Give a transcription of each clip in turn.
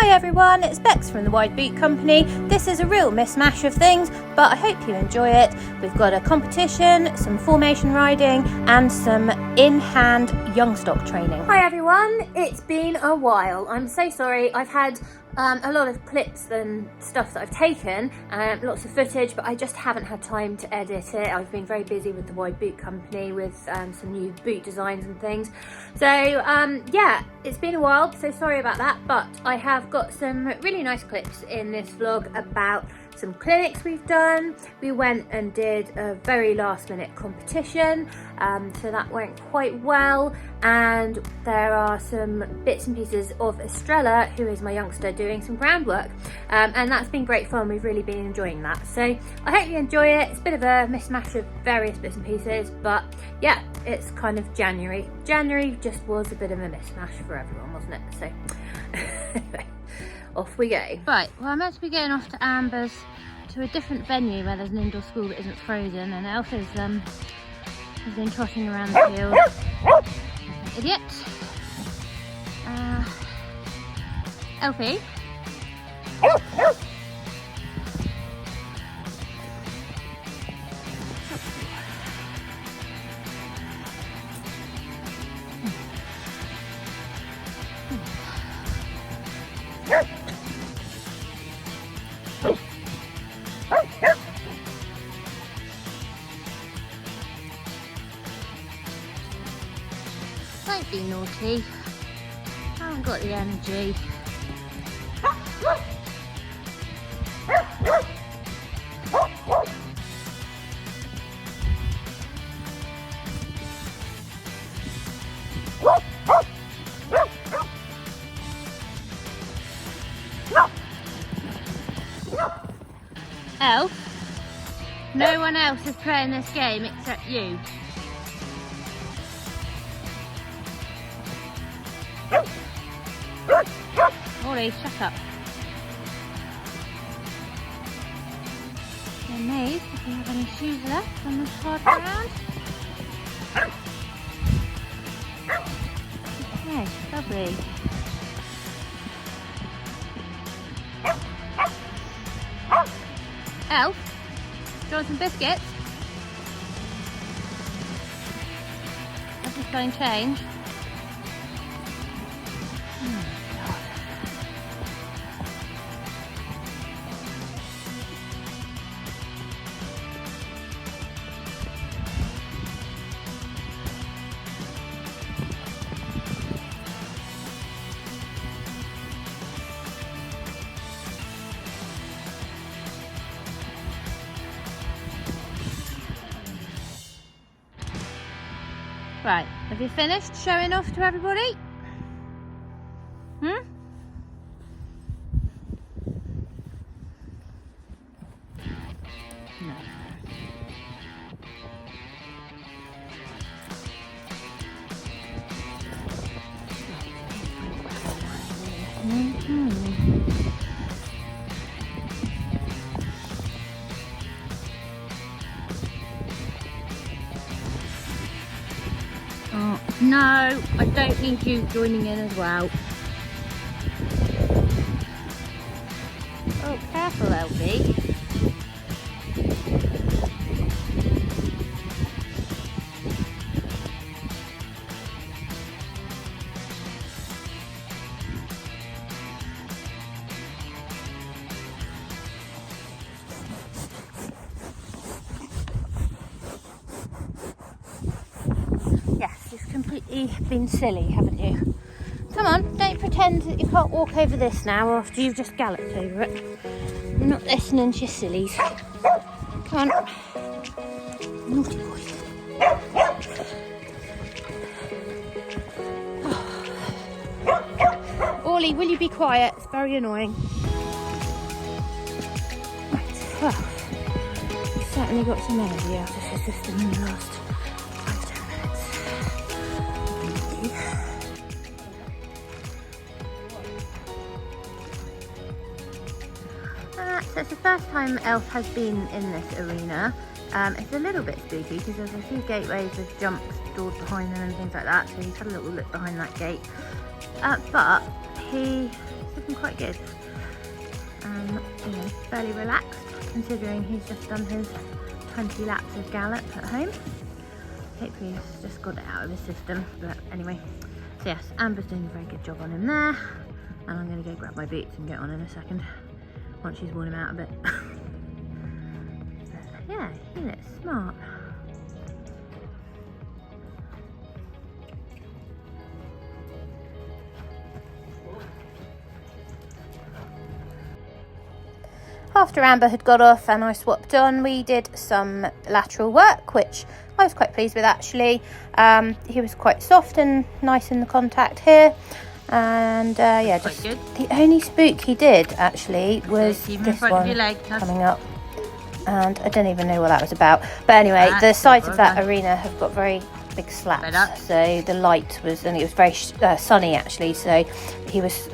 everyone, it's Bex from the Wide Boot Company. This is a real mishmash of things, but I hope you enjoy it. We've got a competition, some formation riding and some in-hand young stock training. Hi everyone, it's been a while. I'm so sorry. I've had a lot of clips and stuff that I've taken, lots of footage, but I just haven't had time to edit it. I've been very busy with the Wide Boot Company with some new boot designs and things. So yeah, it's been a while, so sorry about that, but I have got some really nice clips in this vlog about some clinics we've done. We went and did a very last minute competition, so that went quite well, and there are some bits and pieces of Estrella, who is my youngster, doing some groundwork, and that's been great fun. We've really been enjoying that, so I hope you enjoy it. It's a bit of a mishmash of various bits and pieces, but yeah, it's kind of January just was a bit of a mishmash for everyone, wasn't it? So anyway, off we go. Right, well, I'm meant to be going off to Amber's to a different venue where there's an indoor school that isn't frozen, and Elf has been trotting around the field like an idiot. Elfie? Don't be naughty. I haven't got the energy. Elf, no one else is playing this game except you. Ollie, shut up. And Maeve, if you have any shoes left on this hard ground. Okay, lovely. Elf, do you want some biscuits? That's just going to change. Right, have you finished showing off to everybody? No. Oh, no, I don't need you joining in as well. Oh, careful, Elfie. Completely been silly, haven't you? Come on, don't pretend that you can't walk over this now after you've just galloped over it. You're not listening to your sillies. Come on. Naughty boy. Ollie, will you be quiet? It's very annoying. Right, well, you've certainly got some energy out of your system in the last 5-10 minutes. So it's the first time Elf has been in this arena. It's a little bit spooky because there's a few gateways with jumps stored behind them and things like that, so he's had a little look behind that gate. But he It's looking quite good. You know, fairly relaxed considering he's just done his 20 laps of gallop at home. Hopefully he's just got it out of his system, but anyway. So yes, Amber's doing a very good job on him there, and I'm going to go grab my boots and get on in a second once she's worn him out a bit. Yeah, he looks smart. After Amber had got off and I swapped on, we did some lateral work, which I was quite pleased with actually. He was quite soft and nice in the contact here. And yeah, just good. The only spook he did actually was this one coming up. And I don't even know what that was about. But anyway, the sides of that arena have got very big slats. So the light was, and it was very sunny actually. So he was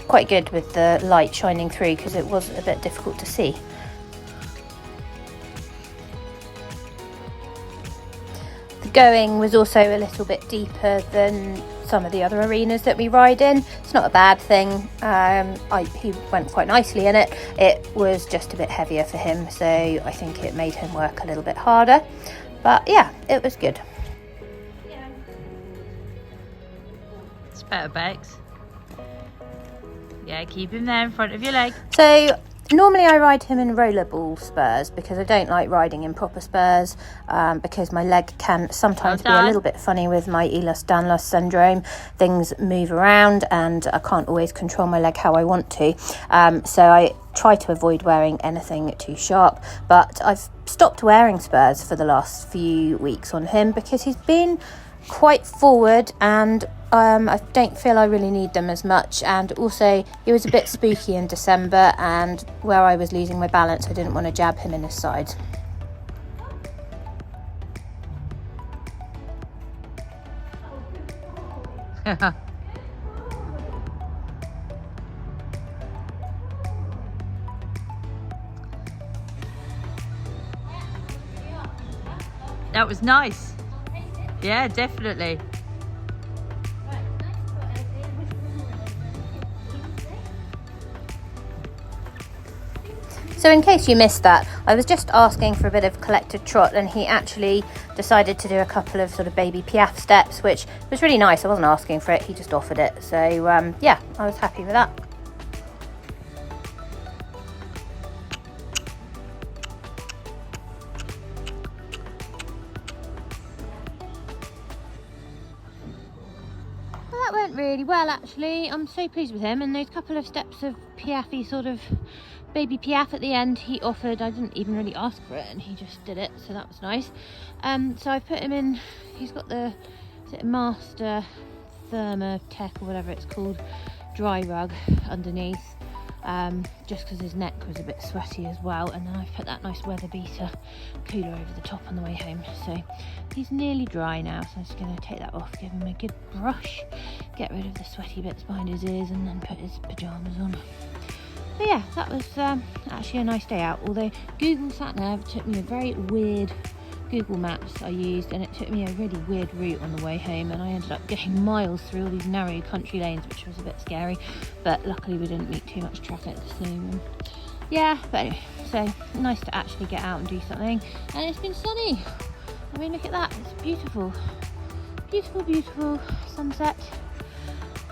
quite good with the light shining through because it was a bit difficult to see. The going was also a little bit deeper than some of the other arenas that we ride in. It's not a bad thing. He went quite nicely in it. It was just a bit heavier for him, so I think it made him work a little bit harder. But yeah, it was good. It's better, Bex. Yeah, keep him there in front of your leg. So normally I ride him in rollerball spurs because I don't like riding in proper spurs because my leg can sometimes be a little bit funny with my Ehlers-Danlos syndrome. Things move around and I can't always control my leg how I want to. So I try to avoid wearing anything too sharp, but I've stopped wearing spurs for the last few weeks on him because he's been quite forward and I don't feel I really need them as much, and also he was a bit spooky in December, and where I was losing my balance I didn't want to jab him in his side. That was nice. Yeah, definitely. So in case you missed that, I was just asking for a bit of collected trot and he actually decided to do a couple of sort of baby piaffe steps, which was really nice. I wasn't asking for it, he just offered it. So yeah, I was happy with that. Well, that went really well actually. I'm so pleased with him, and those couple of steps of piaffe, sort of baby piaffe at the end, he offered. I didn't even really ask for it and he just did it, so that was nice. So I put him in, he's got the Master Thermotech or whatever it's called dry rug underneath, just because his neck was a bit sweaty as well, and then I've put that nice weather beater cooler over the top on the way home, so he's nearly dry now. So I'm just going to take that off, give him a good brush, get rid of the sweaty bits behind his ears, and then put his pyjamas on. So yeah, that was actually a nice day out, although Google Sat Nav took me a very weird, Google Maps I used, and it took me a really weird route on the way home, and I ended up getting miles through all these narrow country lanes, which was a bit scary, but luckily we didn't meet too much traffic. So yeah, but anyway, so nice to actually get out and do something, and it's been sunny. I mean, look at that, it's beautiful, beautiful, beautiful sunset.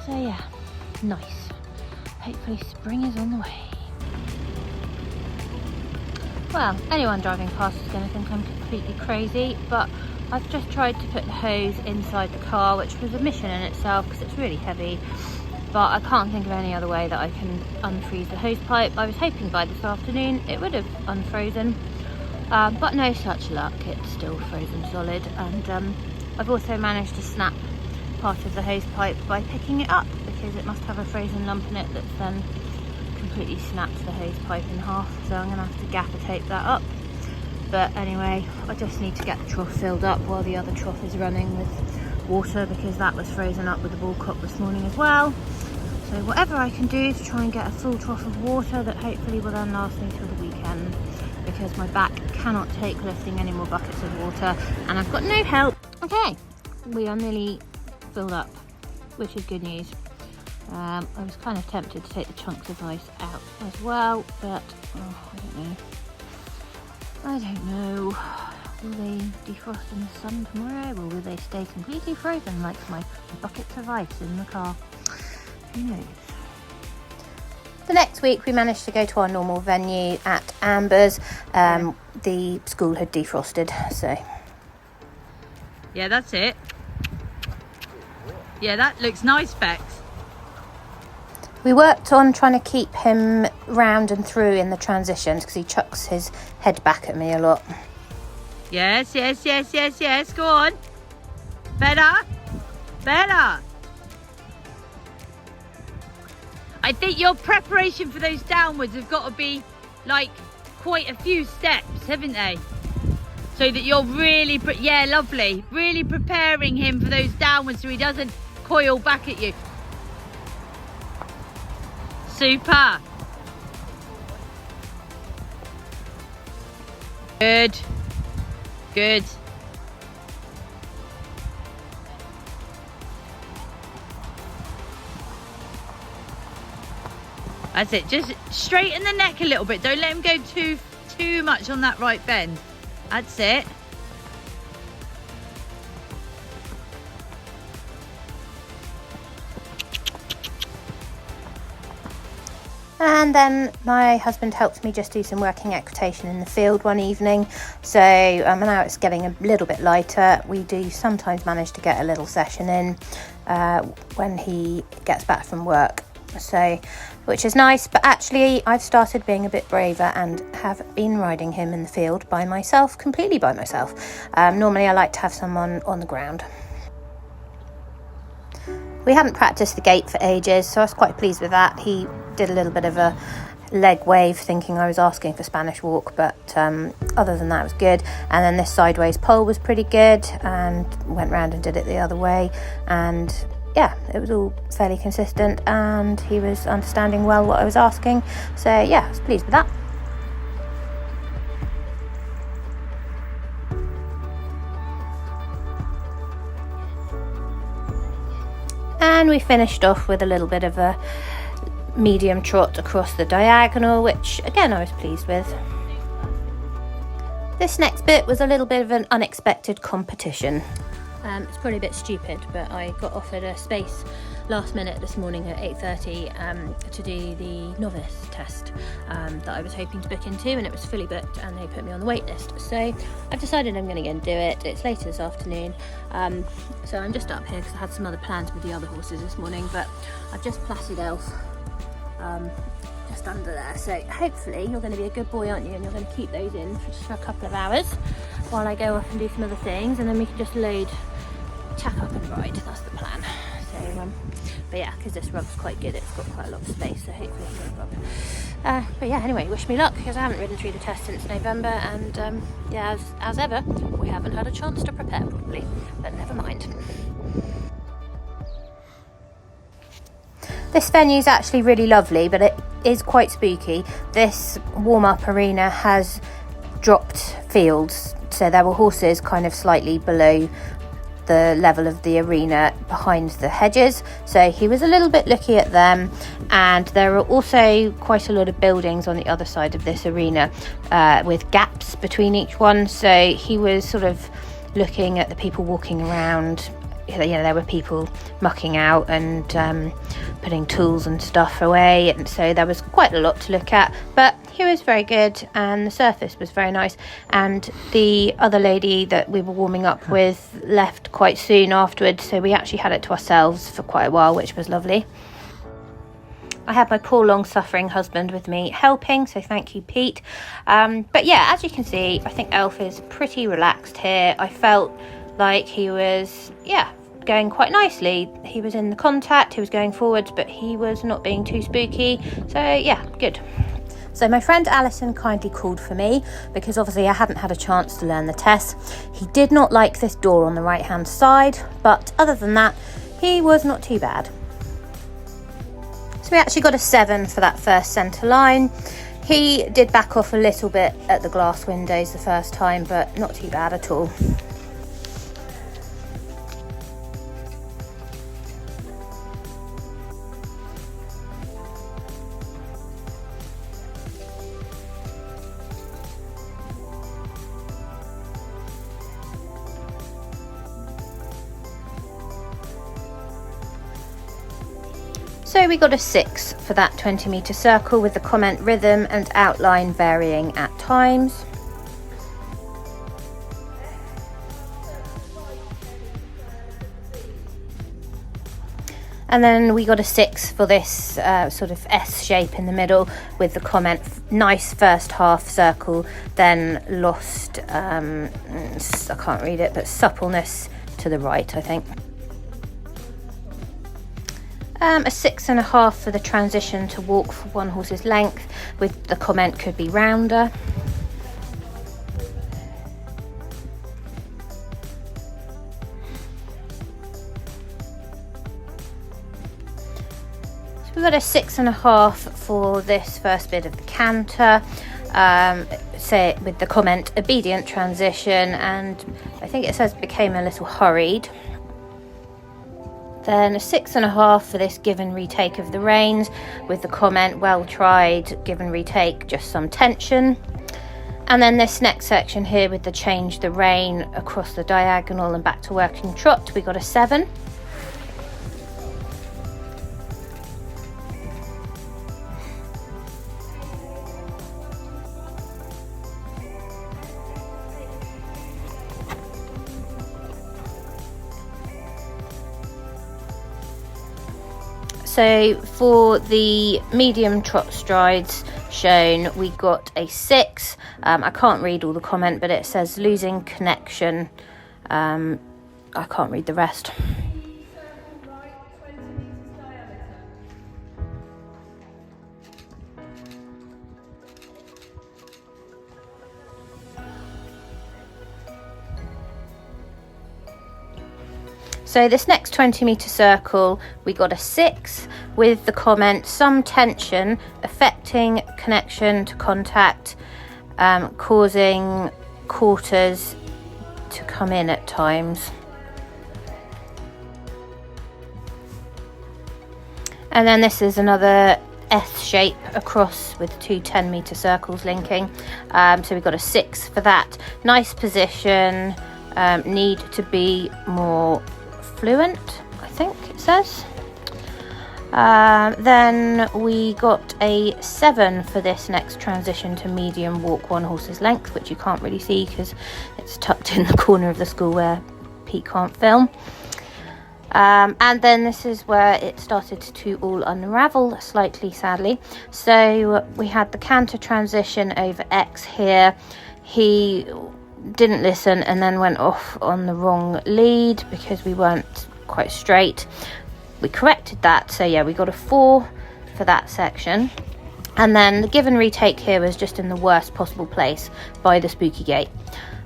So yeah, nice. Hopefully spring is on the way. Well, anyone driving past is going to think I'm completely crazy, but I've just tried to put the hose inside the car, which was a mission in itself because it's really heavy, but I can't think of any other way that I can unfreeze the hose pipe. I was hoping by this afternoon it would have unfrozen, but no such luck, it's still frozen solid. And I've also managed to snap part of the hose pipe by picking it up, because it must have a frozen lump in it that's then completely snapped the hose pipe in half, so I'm going to have to gaffer tape that up. But anyway, I just need to get the trough filled up while the other trough is running with water, because that was frozen up with the ball cock this morning as well. So whatever I can do to try and get a full trough of water that hopefully will then last me till the weekend, because my back cannot take lifting any more buckets of water and I've got no help. Okay, we are nearly filled up, which is good news. I was kind of tempted to take the chunks of ice out as well, but I don't know. Will they defrost in the sun tomorrow, or will they stay completely frozen like my buckets of ice in the car? Who knows? The next week we managed to go to our normal venue at Amber's. The school had defrosted, so... Yeah, that's it. Yeah, that looks nice, Bex. We worked on trying to keep him round and through in the transitions because he chucks his head back at me a lot. Yes, yes, yes, yes, yes. Go on. Better. Better. I think your preparation for those downwards have got to be like quite a few steps, haven't they? So that you're really, yeah, lovely. Really preparing him for those downwards so he doesn't coil back at you. Super. Good. Good. That's it. Just straighten the neck a little bit. Don't let him go too much on that right bend. That's it. And then my husband helped me just do some working equitation in the field one evening. So now it's getting a little bit lighter. We do sometimes manage to get a little session in when he gets back from work. So, which is nice, but actually I've started being a bit braver and have been riding him in the field by myself, completely by myself. Normally I like to have someone on the ground. We hadn't practiced the gait for ages, so I was quite pleased with that. He did a little bit of a leg wave thinking I was asking for Spanish walk, but other than that it was good. And then this sideways pole was pretty good, and went round and did it the other way, and yeah, it was all fairly consistent and he was understanding well what I was asking. So yeah, I was pleased with that. And we finished off with a little bit of a medium trot across the diagonal, which again I was pleased with. This next bit was a little bit of an unexpected competition. It's probably a bit stupid, but I got offered a space last minute this morning at 8:30 to do the Novice test that I was hoping to book into, and it was fully booked and they put me on the wait list. So I've decided I'm going to go and do it. It's later this afternoon, so I'm just up here because I had some other plans with the other horses this morning, but I've just placid Elf just under there. So hopefully you're going to be a good boy, aren't you, and you're going to keep those in for just a couple of hours while I go off and do some other things, and then we can just load, tack up and ride. That's the plan. So but yeah, because this rug's quite good, it's got quite a lot of space, so hopefully he won't rub. But yeah, anyway, wish me luck, because I haven't ridden through the test since November, and yeah, as ever, we haven't had a chance to prepare properly, but never mind. This venue is actually really lovely, but it is quite spooky. This warm-up arena has dropped fields, so there were horses kind of slightly below the level of the arena behind the hedges, so he was a little bit looky at them. And there are also quite a lot of buildings on the other side of this arena with gaps between each one, so he was sort of looking at the people walking around. You know, there were people mucking out and putting tools and stuff away, and so there was quite a lot to look at, but he was very good and the surface was very nice. And the other lady that we were warming up with left quite soon afterwards, so we actually had it to ourselves for quite a while, which was lovely. I had my poor long-suffering husband with me helping, so thank you, Pete. But yeah, as you can see, I think Elf is pretty relaxed here. I felt like he was, going quite nicely. He was in the contact, he was going forwards, but he was not being too spooky, so yeah, good. So my friend Alison kindly called for me because obviously I hadn't had a chance to learn the test. He did not like this door on the right hand side, but other than that he was not too bad. So we actually got a 7 for that first centre line. He did back off a little bit at the glass windows the first time, but not too bad at all. So we got a 6 for that 20-metre circle, with the comment rhythm and outline varying at times. And then we got a 6 for this sort of S shape in the middle, with the comment nice first half circle, then lost, I can't read it, but suppleness to the right, I think. A 6.5 for the transition to walk for 1 horse's length, with the comment could be rounder. So we've got a 6.5 for this first bit of the canter, say with the comment obedient transition, and I think it says became a little hurried. Then a 6.5 for this give and retake of the reins, with the comment well tried, give and retake, just some tension. And then this next section here with the change the rein across the diagonal and back to working trot, we got a 7. So for the medium trot strides shown, we got a 6. I can't read all the comment, but it says losing connection. I can't read the rest. So this next 20-metre circle, we got a 6, with the comment some tension affecting connection to contact, causing quarters to come in at times. And then this is another S shape across with 2 10-metre circles linking. So we've got a 6 for that. Nice position, need to be more fluent, I think it says. Then we got a 7 for this next transition to medium walk 1 horse's length, which you can't really see because it's tucked in the corner of the school where Pete can't film. And then this is where it started to all unravel slightly, sadly. So we had the canter transition over X here. He didn't listen and then went off on the wrong lead because we weren't quite straight. We corrected that, so yeah, we got a 4 for that section. And then the give and retake here was just in the worst possible place by the spooky gate.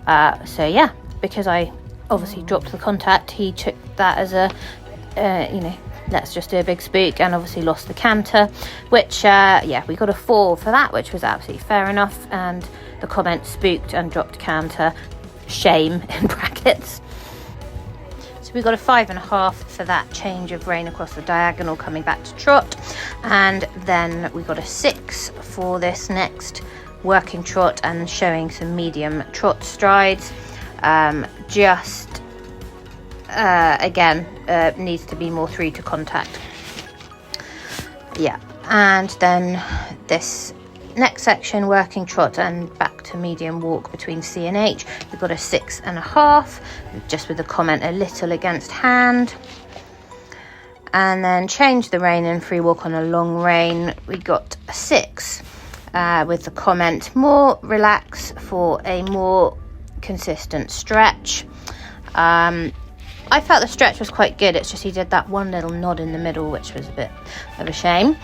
So yeah, because I obviously dropped the contact, he took that as a let's just do a big spook, and obviously lost the canter, which yeah, we got a 4 for that, which was absolutely fair enough. And the comment spooked and dropped canter, shame in brackets. So we got a 5.5 for that change of rein across the diagonal coming back to trot. And then we got a 6 for this next working trot and showing some medium trot strides. Again, needs to be more 3 to contact. Yeah, and then this next section, working trot and back to medium walk between C and H, we've got a 6.5, just with the comment a little against hand. And then change the rein and free walk on a long rein, we got a 6, with the comment more relax for a more consistent stretch. I felt the stretch was quite good, it's just he did that one little nod in the middle, which was a bit of a shame.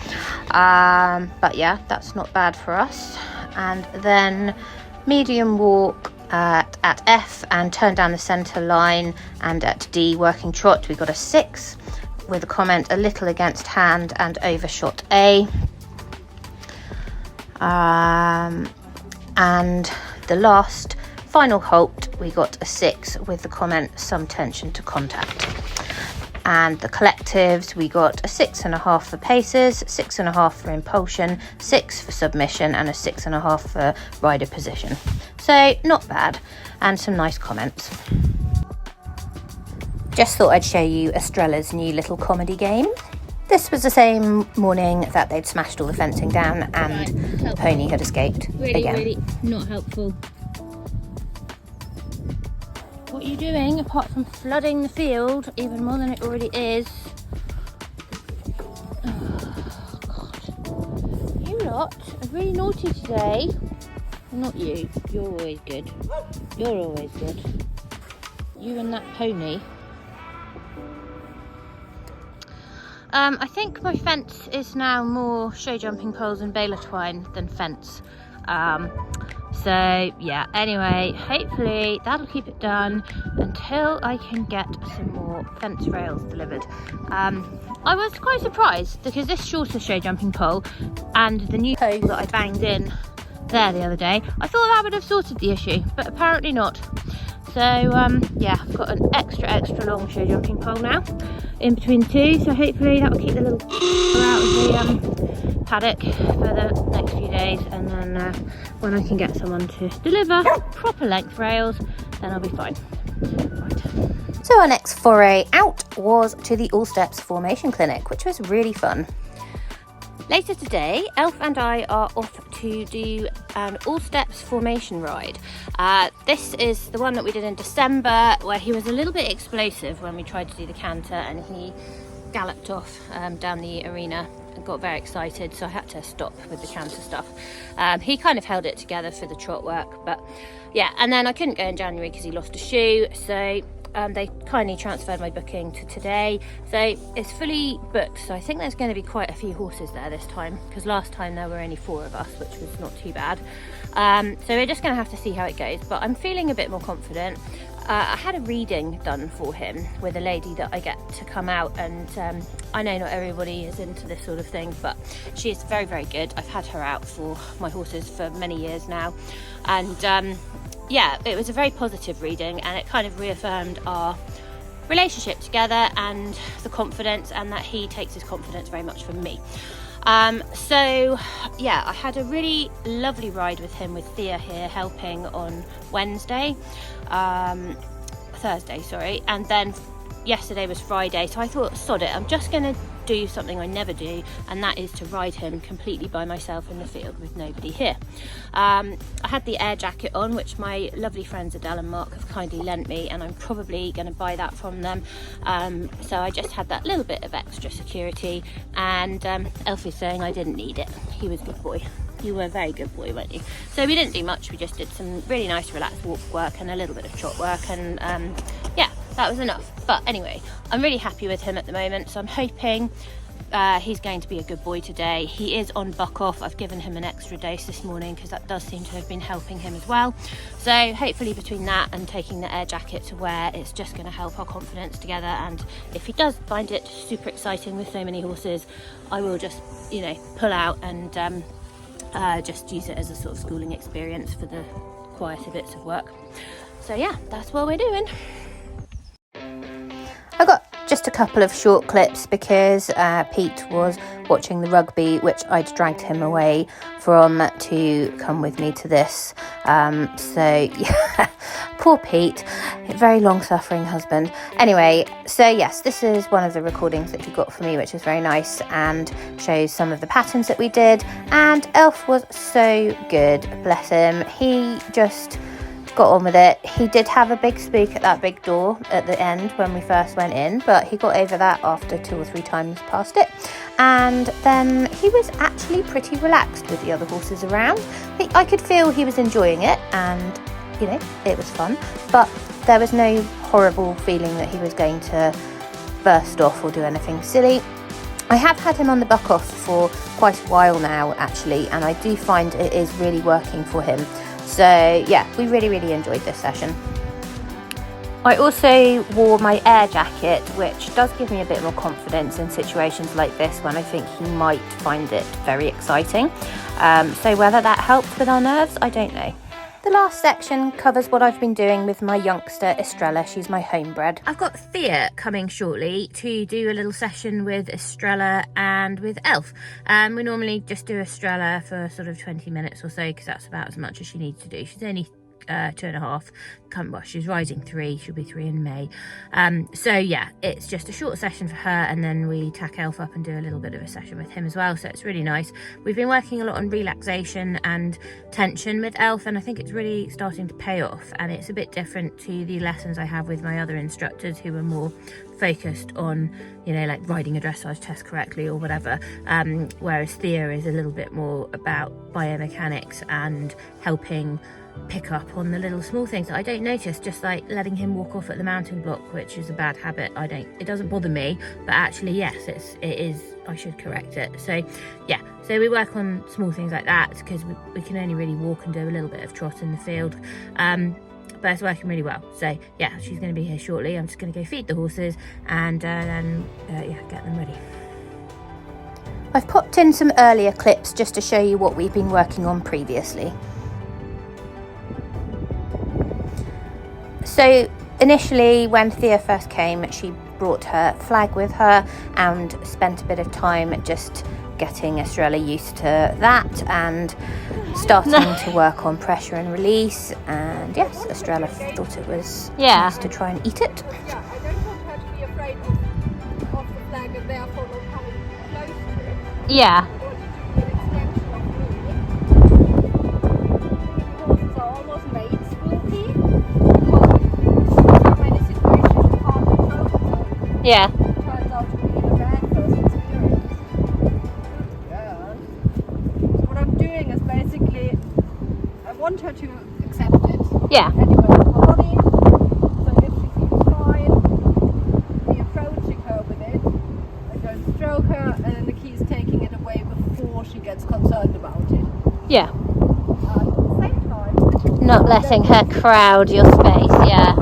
But yeah, that's not bad for us. And then medium walk at F and turn down the centre line, and at D working trot we got a 6 with a comment a little against hand and overshot A. And the last final halt we got a 6 with the comment some tension to contact. And the collectives, we got a 6.5 for paces, 6.5 for impulsion, 6 for submission, and a 6.5 for rider position. So not bad, and some nice comments. Just thought I'd show you Estrella's new little comedy game. This was the same morning that they'd smashed all the fencing down and the pony had escaped again. Really not helpful. What are you doing apart from flooding the field even more than it already is? Oh, God. You lot are really naughty today. Not you. You're always good. You're always good. You and that pony. I think my fence is now more show jumping poles and baler twine than fence. So yeah, anyway, hopefully that'll keep it done until I can get some more fence rails delivered. I was quite surprised because this shorter show jumping pole and the new pole that I banged in there the other day, I thought that would have sorted the issue, but apparently not. So yeah, I've got an extra long show jumping pole now in between two, so hopefully that will keep the little out of the paddock for the next few days, and then when I can get someone to deliver proper length rails, then I'll be fine. Right. So our next foray out was to the All Steps Formation Clinic, which was really fun. Later today, Elf and I are off to do an All Steps formation ride. This is the one that we did in December, where he was a little bit explosive when we tried to do the canter, and he galloped off down the arena and got very excited, so I had to stop with the canter stuff. He kind of held it together for the trot work, but yeah, and then I couldn't go in January because he lost a shoe, so they kindly transferred my booking to today, so it's fully booked. So I think there's going to be quite a few horses there this time, because last time there were only 4 of us, which was not too bad. So we're just going to have to see how it goes, but I'm feeling a bit more confident. I had a reading done for him with a lady that I get to come out, and I know not everybody is into this sort of thing, but she is very good. I've had her out for my horses for many years now, and yeah, it was a very positive reading, and it kind of reaffirmed our relationship together and the confidence, and that he takes his confidence very much from me. So yeah, I had a really lovely ride with him, with Thea here helping on Thursday, sorry, and then yesterday was Friday, so I thought, sod it, I'm just going to do something I never do, and that is to ride him completely by myself in the field with nobody here. I had the air jacket on, which my lovely friends Adele and Mark have kindly lent me, and I'm probably going to buy that from them. So I just had that little bit of extra security, and Elfie's saying I didn't need it. He was a good boy. You were a very good boy, weren't you? So we didn't do much. We just did some really nice relaxed walk work and a little bit of trot work, and yeah, that was enough. But anyway, I'm really happy with him at the moment, so I'm hoping he's going to be a good boy today. He is on buck off. I've given him an extra dose this morning because that does seem to have been helping him as well. So hopefully between that and taking the air jacket to wear, it's just going to help our confidence together. And if he does find it super exciting with so many horses, I will just, you know, pull out and just use it as a sort of schooling experience for the quieter bits of work. So yeah, that's what we're doing. I got just a couple of short clips because Pete was watching the rugby, which I'd dragged him away from to come with me to this. So yeah, poor Pete, very long-suffering husband. Anyway, so yes, this is one of the recordings that he got for me, which is very nice and shows some of the patterns that we did. And Elf was so good, bless him. He just got on with it. He did have a big spook at that big door at the end when we first went in, but he got over that after 2 or 3 times past it, and then he was actually pretty relaxed with the other horses around. I could feel he was enjoying it, and you know, it was fun, but there was no horrible feeling that he was going to burst off or do anything silly. I have had him on the buck off for quite a while now actually, and I do find it is really working for him. So yeah, we really enjoyed this session. I also wore my air jacket, which does give me a bit more confidence in situations like this when I think he might find it very exciting. So whether that helped with our nerves, I don't know. The last section covers what I've been doing with my youngster Estrella. She's my homebred. I've got Thea coming shortly to do a little session with Estrella and with Elf. We normally just do Estrella for sort of 20 minutes or so because that's about as much as she needs to do. She's only 2.5. Well, she's rising 3, she'll be 3 in May. So yeah, it's just a short session for her, and then we tack Elf up and do a little bit of a session with him as well, so it's really nice. We've been working a lot on relaxation and tension with Elf, and I think it's really starting to pay off, and it's a bit different to the lessons I have with my other instructors who are more focused on, you know, like riding a dressage test correctly or whatever, whereas Thea is a little bit more about biomechanics and helping pick up on the little small things that I don't notice, just like letting him walk off at the mounting block, which is a bad habit. It doesn't bother me, but actually yes, it is, I should correct it. So yeah, so we work on small things like that because we can only really walk and do a little bit of trot in the field, but it's working really well. So yeah, she's going to be here shortly. I'm just going to go feed the horses and then get them ready. I've popped in some earlier clips just to show you what we've been working on previously. So initially when Thea first came, she brought her flag with her and spent a bit of time just getting Estrella used to that and starting to work on pressure and release. And yes, Estrella thought it was nice to try and eat it. Yeah, I don't want her to be afraid of the flag and therefore not coming close to it. Yeah. I want to do an extension of me. Horses are almost made spooky. So many situations you can't control. So Yeah. it turns out to be a bad first experience. Yeah. So what I'm doing is basically, I want her to accept it. Yeah. Anyway, her body. So if she feels fine, be approaching her with it. I don't stroke her, and then the key is taking it away before she gets concerned about it. Yeah. At the same time, Not letting her crowd your space. Yeah.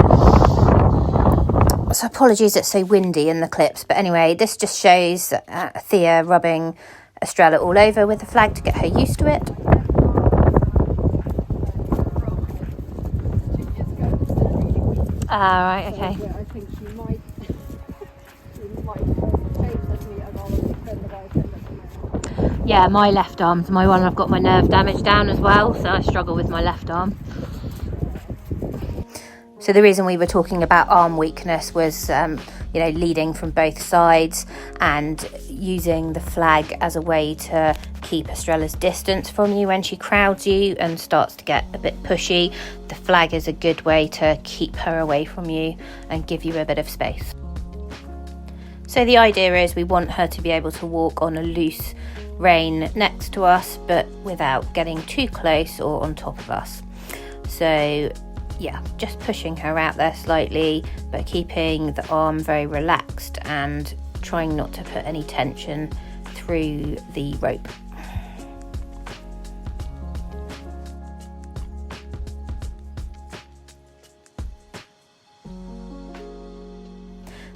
So apologies it's so windy in the clips, but anyway, this just shows Thea rubbing Estrella all over with the flag to get her used to it. 2 years ago, it was really weak. Right, okay. So, yeah, I think she might face me as always defend the right hand at the moment. Yeah, my left arm's my one. I've got my nerve damage down as well, so I struggle with my left arm. So the reason we were talking about arm weakness was, leading from both sides and using the flag as a way to keep Estrella's distance from you when she crowds you and starts to get a bit pushy. The flag is a good way to keep her away from you and give you a bit of space. So the idea is we want her to be able to walk on a loose rein next to us, but without getting too close or on top of us. So yeah, just pushing her out there slightly, but keeping the arm very relaxed and trying not to put any tension through the rope.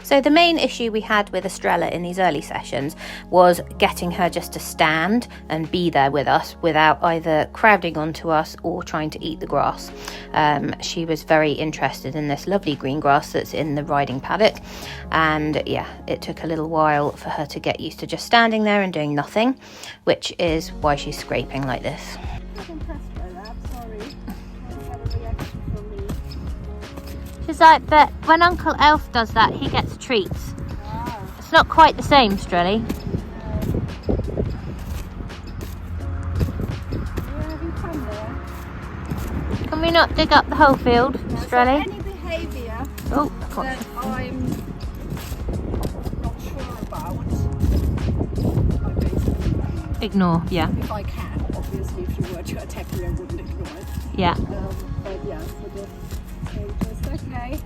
So the main issue we had with Estrella in these early sessions was getting her just to stand and be there with us without either crowding onto us or trying to eat the grass. She was very interested in this lovely green grass that's in the riding paddock, and yeah, it took a little while for her to get used to just standing there and doing nothing, which is why she's scraping like this. I'm not impressed by that, sorry. I had a reaction from me. She's like, but when Uncle Elf does that, he gets treats. It's not quite the same, Strelly. Where have you come there? Can we not dig up the whole field, Strelly? So any behaviour Oh, that I'm not sure about, I basically ignore, yeah. if I can, obviously if you were to attack me I wouldn't ignore it. Yeah. But yeah, so just okay.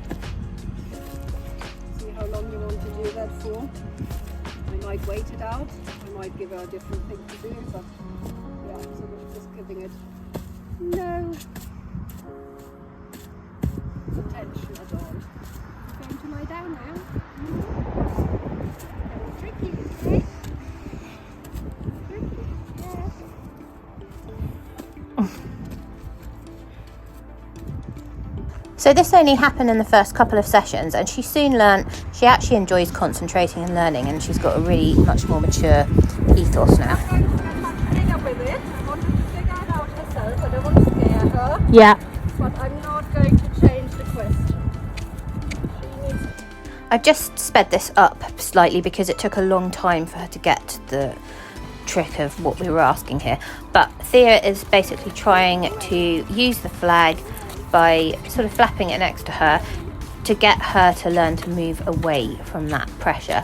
See how long you want to do that for. I might wait it out, I might give her a different thing to do, but yeah, sort of just giving it no attention at all. I'm going to lie down now. Tricky, right? Tricky, yes. So this only happened in the first couple of sessions, and she soon learnt she actually enjoys concentrating and learning, and she's got a really much more mature ethos now. I'm much bigger with it. I wanted to figure it out herself. I don't want to scare her. Yeah. But I'm I've just sped this up slightly because it took a long time for her to get the trick of what we were asking here. But Thea is basically trying to use the flag by sort of flapping it next to her to get her to learn to move away from that pressure.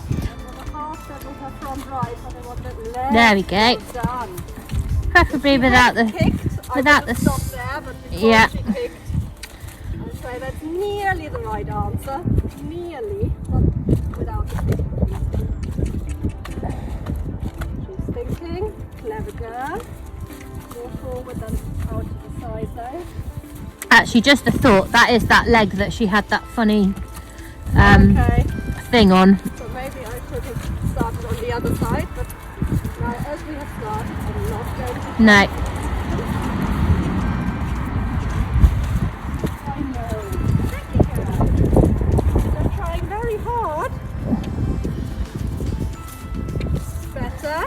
There we go. Preferably without the yeah. I'd say that's nearly the right answer. Nearly, but without the kick. She's thinking, clever girl. More forward than out to the side though. Actually, just a thought, that is that leg that she had that funny Okay. thing on. So maybe I should have started on the other side, but now as we have started, I'm not going to. No. I know. Tricky girl. They're trying very hard. Better.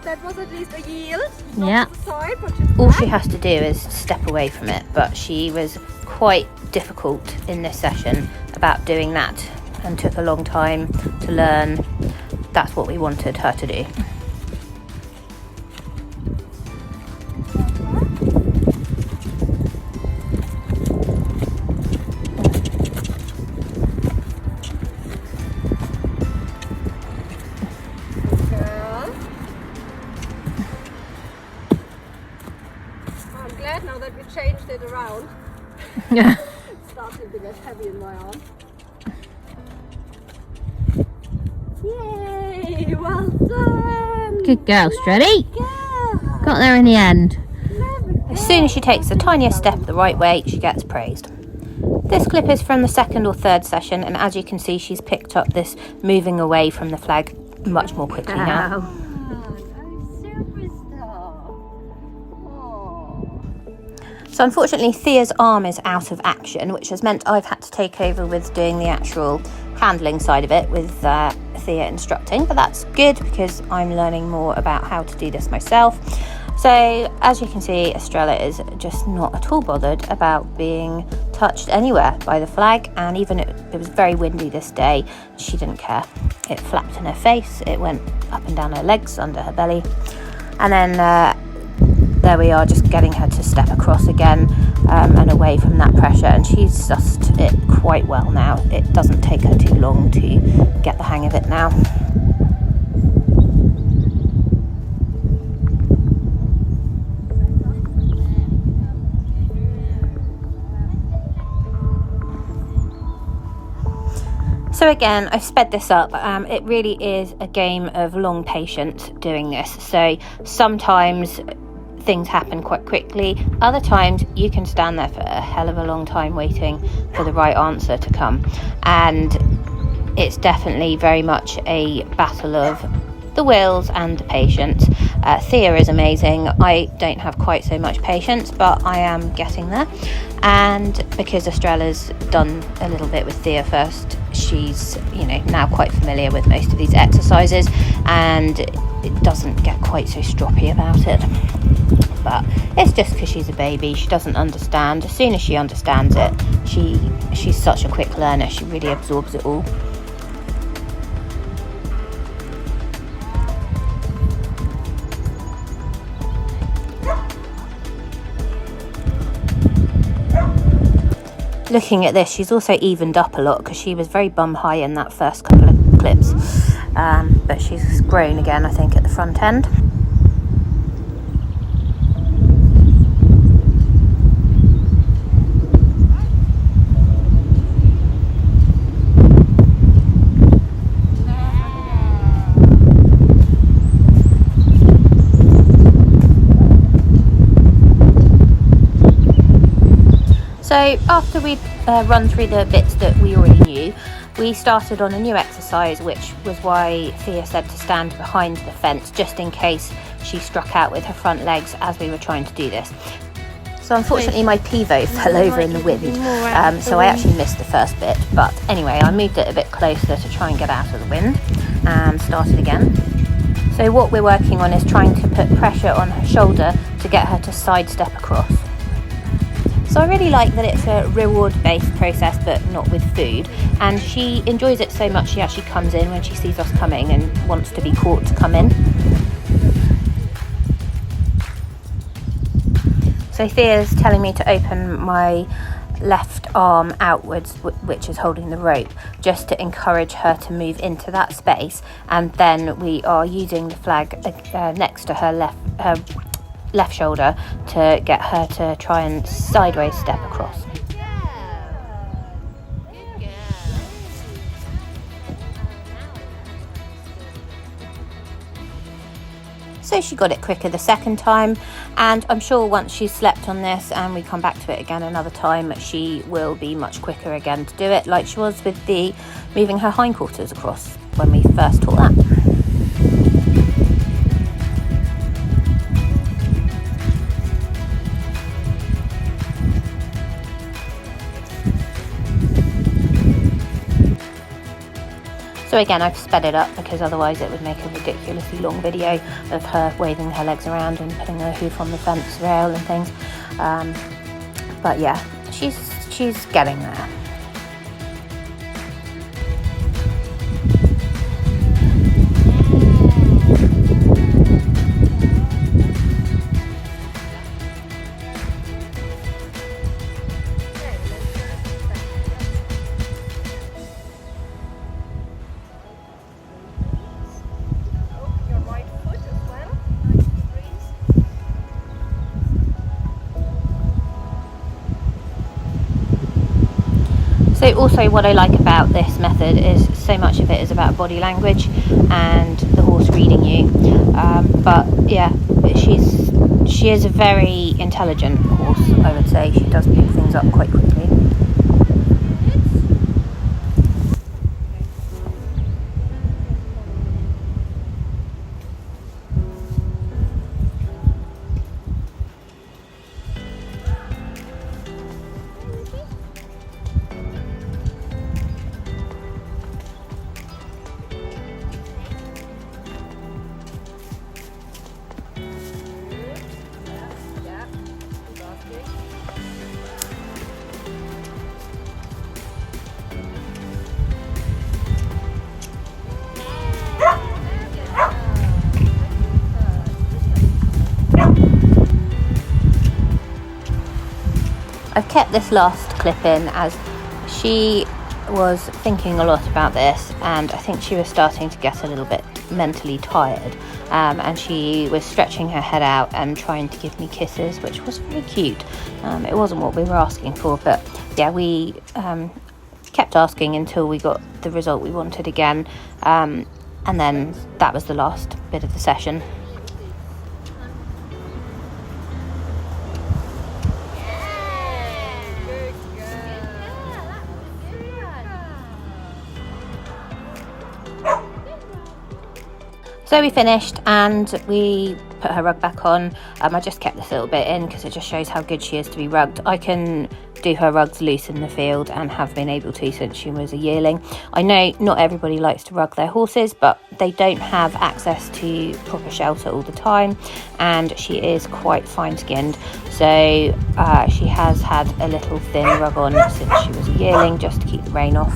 That was at least a yield. Not Yeah. to the side, but she's All back. she has to do is step away from it, but she was quite difficult in this session about doing that and took a long time to learn. That's what we wanted her to do. Girl. I'm glad now that we changed it around. Yeah. It's starting to get heavy in my arm. Yay! Well done! Good girl, Strelly. Girl! Got there in the end. As soon as she takes the tiniest step the right way, she gets praised. This clip is from the second or third session, and as you can see, she's picked up this moving away from the flag much more quickly now. So unfortunately, Thea's arm is out of action, which has meant I've had to take over with doing the actual handling side of it with Thea instructing, but that's good because I'm learning more about how to do this myself. So as you can see, Estrella is just not at all bothered about being touched anywhere by the flag, and even it was very windy this day, she didn't care. It flapped in her face, it went up and down her legs, under her belly, and then there we are, just getting her to step across again and away from that pressure, and she's sussed it quite well now. It doesn't take her too long to get the hang of it now. So again, I've sped this up. It really is a game of long patience doing this. So sometimes things happen quite quickly. Other times you can stand there for a hell of a long time waiting for the right answer to come. And it's definitely very much a battle of the wills and the patience. Thea is amazing. I don't have quite so much patience, but I am getting there. And because Estrella's done a little bit with Thea first, she's, now quite familiar with most of these exercises, and it doesn't get quite so stroppy about it. But it's just because she's a baby, she doesn't understand. As soon as she understands it, she's such a quick learner, she really absorbs it all. Looking at this, she's also evened up a lot because she was very bum high in that first couple of clips, but she's grown again, I think, at the front end. So after we'd run through the bits that we already knew, we started on a new exercise, which was why Thea said to stand behind the fence just in case she struck out with her front legs as we were trying to do this. So unfortunately my pivot fell over in the wind, so I actually missed the first bit, but anyway, I moved it a bit closer to try and get out of the wind and started again. So what we're working on is trying to put pressure on her shoulder to get her to sidestep across. So I really like that it's a reward-based process, but not with food. And she enjoys it so much she actually comes in when she sees us coming and wants to be caught to come in. So Thea's telling me to open my left arm outwards, which is holding the rope, just to encourage her to move into that space. And then we are using the flag next to her left shoulder to get her to try and sideways step across. So she got it quicker the second time, and I'm sure once she's slept on this and we come back to it again another time, she will be much quicker again to do it, like she was with the moving her hindquarters across when we first taught that. So again, I've sped it up because otherwise it would make a ridiculously long video of her waving her legs around and putting her hoof on the fence rail and things. But yeah, she's getting there. So also what I like about this method is so much of it is about body language and the horse reading you. But yeah, she is a very intelligent horse, I would say. She does pick things up quite quickly. I've kept this last clip in as she was thinking a lot about this, and I think she was starting to get a little bit mentally tired, and she was stretching her head out and trying to give me kisses, which was very cute. It wasn't what we were asking for, but yeah, we kept asking until we got the result we wanted again, and then that was the last bit of the session. So we finished and we put her rug back on. I just kept this little bit in because it just shows how good she is to be rugged. I can do her rugs loose in the field and have been able to since she was a yearling. I know not everybody likes to rug their horses, but they don't have access to proper shelter all the time, and she is quite fine-skinned. So she has had a little thin rug on since she was a yearling just to keep the rain off.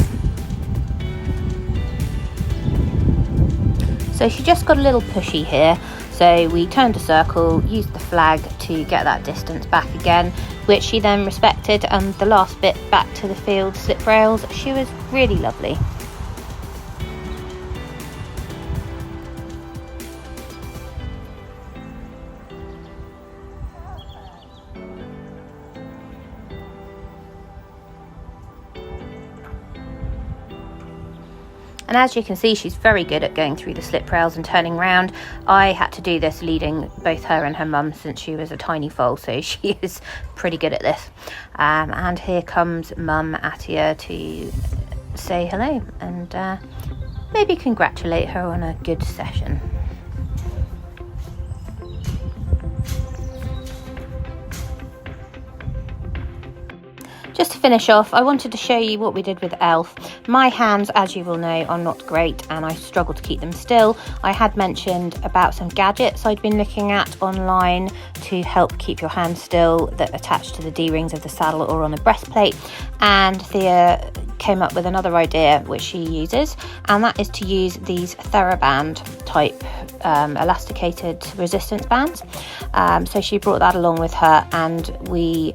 So she just got a little pushy here, so we turned a circle, used the flag to get that distance back again, which she then respected, and the last bit back to the field slip rails, she was really lovely. And as you can see, she's very good at going through the slip rails and turning round. I had to do this leading both her and her mum since she was a tiny foal, so she is pretty good at this. And here comes Mum Attia to say hello and maybe congratulate her on a good session. Just to finish off, I wanted to show you what we did with Elf. My hands, as you will know, are not great and I struggle to keep them still. I had mentioned about some gadgets I'd been looking at online to help keep your hands still that attach to the D-rings of the saddle or on a breastplate, and Thea came up with another idea which she uses, and that is to use these TheraBand type elasticated resistance bands. So she brought that along with her and we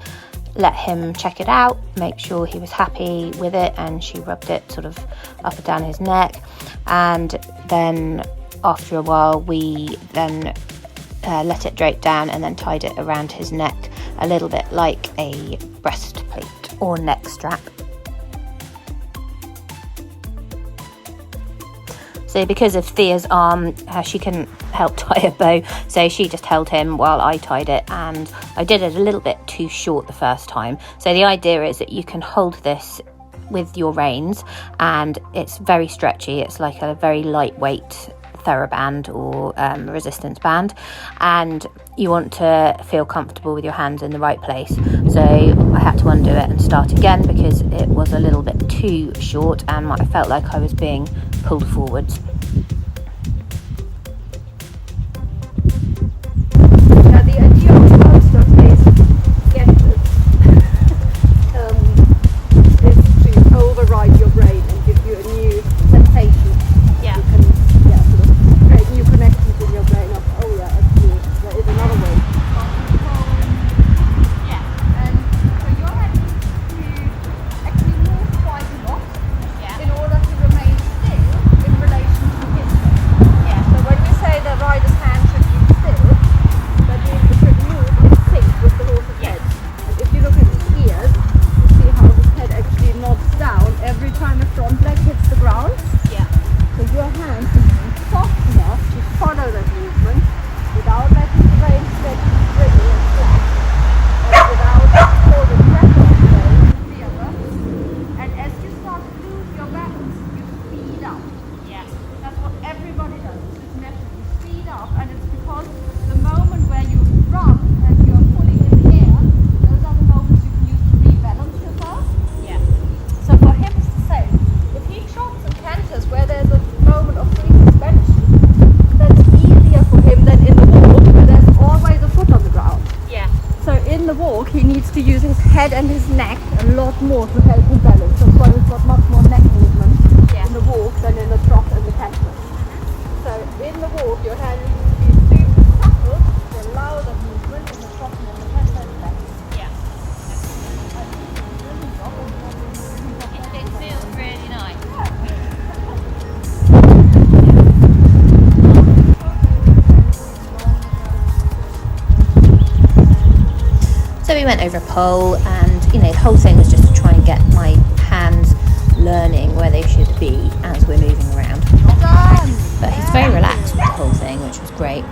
let him check it out, make sure he was happy with it, and she rubbed it sort of up and down his neck, and then after a while we then let it drape down and then tied it around his neck a little bit like a breastplate or neck strap. So because of Thea's arm, she couldn't help tie a bow, so she just held him while I tied it, and I did it a little bit too short the first time. So the idea is that you can hold this with your reins and it's very stretchy. It's like a very lightweight TheraBand or resistance band, and you want to feel comfortable with your hands in the right place. So I had to undo it and start again because it was a little bit too short and I felt like I was being pulled forwards. Now the idea of most of these gadgets is to override your brain and give you a new sensation. Yeah. You can sort of create new connections in your brain of, oh yeah, actually there is another way. Yeah. And so you're having to actually move quite a lot in order to remain still in relation to his head. Yeah. So when we say the rider's hand should be still, that means it should move in sync with the horse's head. And if you look at his ears, you see how his head actually nods down every time the front leg hits the ground. Yeah. So your hands need to be soft enough to follow that movement without letting the reins get brittle and flat, and without holding pressure on the reins and the other. And as you start to lose your balance, you speed up. Yeah. That's what everybody does. This is measured. You speed up, and it's because the moment where you run and you're fully in the air, those are the moments you can use to rebalance yourself. Yeah. So for him it's the same. If he trots and canters where there's a moment of free suspension, that's easier for him than in the walk where there's always a foot on the ground. Yeah. So in the walk he needs to use his head and his neck a lot more to help him balance. That's why we've got much more neck movement in the walk than in the trot and the canter. So in the walk your hand needs to be super supple to allow the movement in the trot and the canter and back. Yeah. It feels really nice. So we went over a pole, and the whole thing was just to try and get my hands learning where they should be as we're moving around. But he's very relaxed with the whole thing, which was great.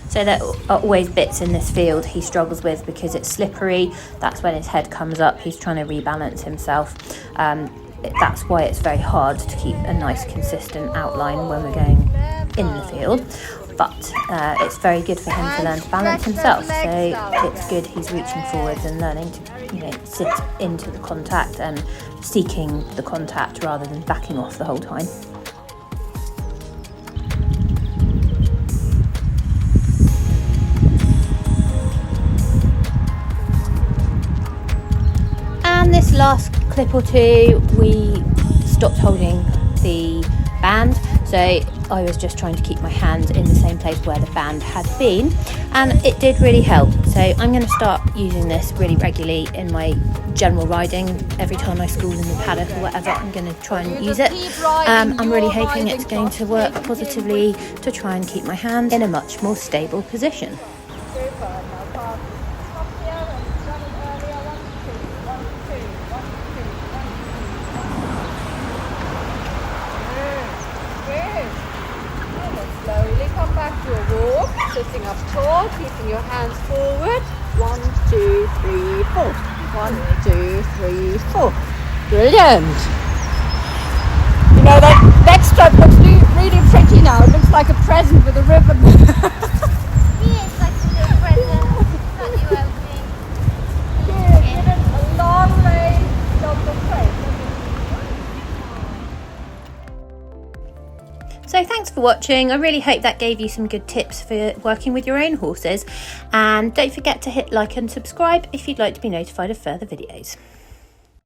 So there are always bits in this field he struggles with because it's slippery. That's when his head comes up. He's trying to rebalance himself. That's why it's very hard to keep a nice consistent outline when we're going in the field. But it's very good for him to learn to balance himself. So it's good he's reaching forwards and learning to sit into the contact and seeking the contact rather than backing off the whole time. And this last clip or two we stopped holding the band, so I was just trying to keep my hands in the same place where the band had been, and it did really help. So I'm going to start using this really regularly in my general riding. Every time I school in the paddock or whatever, I'm going to try and use it. I'm really hoping it's going to work positively to try and keep my hands in a much more stable position. Slowly come back to a walk, sitting up tall, keeping your hands forward. 1, 2, 3, 4. 1, 2, 3, 4. Brilliant. You know, that neck strap looks really pretty now. It looks like a present with a ribbon. He is like a little present. for watching. I really hope that gave you some good tips for working with your own horses, and don't forget to hit like and subscribe if you'd like to be notified of further videos.